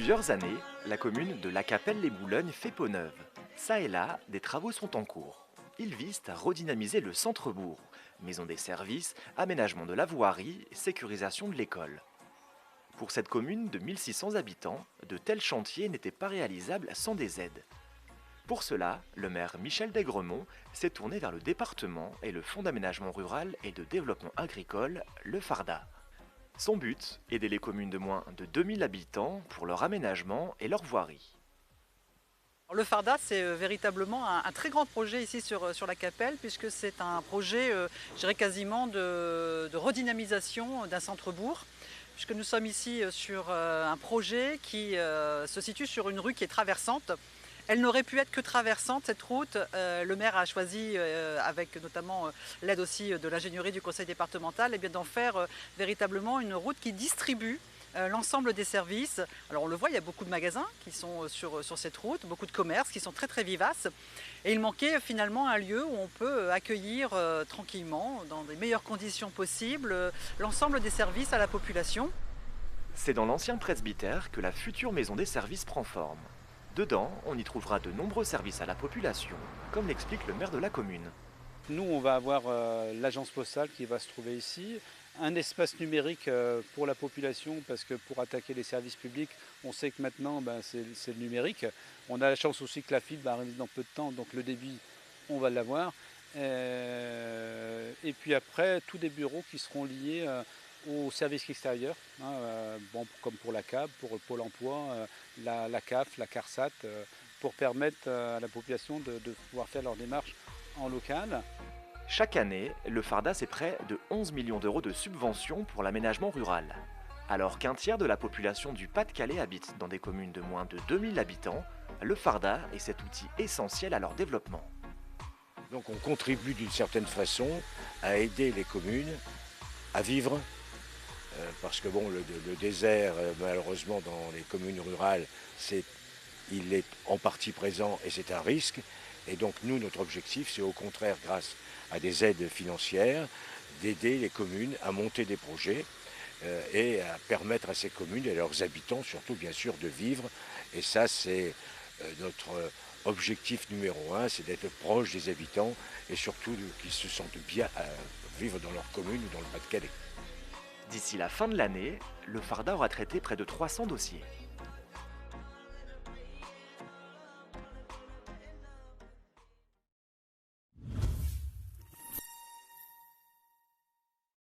plusieurs années, la commune de La Capelle-les-Boulognes fait peau neuve. Ça et là, des travaux sont en cours. Ils visent à redynamiser le centre-bourg. Maison des services, aménagement de la voirie, sécurisation de l'école. Pour cette commune de 1600 habitants, de tels chantiers n'étaient pas réalisables sans des aides. Pour cela, le maire Michel Daigremont s'est tourné vers le département et le Fonds d'aménagement rural et de développement agricole, le FARDA. Son but, aider les communes de moins de 2000 habitants pour leur aménagement et leur voirie. Le Farda, c'est véritablement un très grand projet ici sur la Capelle, puisque c'est un projet, je dirais quasiment de redynamisation d'un centre-bourg, puisque nous sommes ici sur un projet qui se situe sur une rue qui est traversante. Elle n'aurait pu être que traversante, cette route. Le maire a choisi, avec notamment l'aide aussi de l'ingénierie du conseil départemental, eh bien d'en faire véritablement une route qui distribue l'ensemble des services. Alors on le voit, il y a beaucoup de magasins qui sont sur cette route, beaucoup de commerces qui sont très vivaces. Et il manquait finalement un lieu où on peut accueillir tranquillement, dans les meilleures conditions possibles, l'ensemble des services à la population. C'est dans l'ancien presbytère que la future maison des services prend forme. Dedans, on y trouvera de nombreux services à la population, comme l'explique le maire de la commune. Nous, on va avoir l'agence postale qui va se trouver ici, un espace numérique pour la population, parce que pour attaquer les services publics, on sait que maintenant, c'est le numérique. On a la chance aussi que la fibre va arriver dans peu de temps, donc le débit, on va l'avoir. Et puis après, tous des bureaux qui seront liés aux services extérieurs, hein, comme pour la CAB, pour Pôle emploi, la CAF, la CARSAT, pour permettre à la population de pouvoir faire leurs démarches en local. Chaque année, le Farda c'est près de 11 millions d'euros de subventions pour l'aménagement rural. Alors qu'un tiers de la population du Pas-de-Calais habite dans des communes de moins de 2000 habitants, le Farda est cet outil essentiel à leur développement. Donc on contribue d'une certaine façon à aider les communes à vivre, parce que bon, le désert, malheureusement, dans les communes rurales, il est en partie présent et c'est un risque. Et donc nous, notre objectif, c'est au contraire, grâce à des aides financières, d'aider les communes à monter des projets et à permettre à ces communes et à leurs habitants, surtout bien sûr, de vivre. Et ça, c'est notre objectif numéro un, c'est d'être proche des habitants et surtout qu'ils se sentent bien à vivre dans leur commune ou dans le Pas-de-Calais. D'ici la fin de l'année, le Farda aura traité près de 300 dossiers.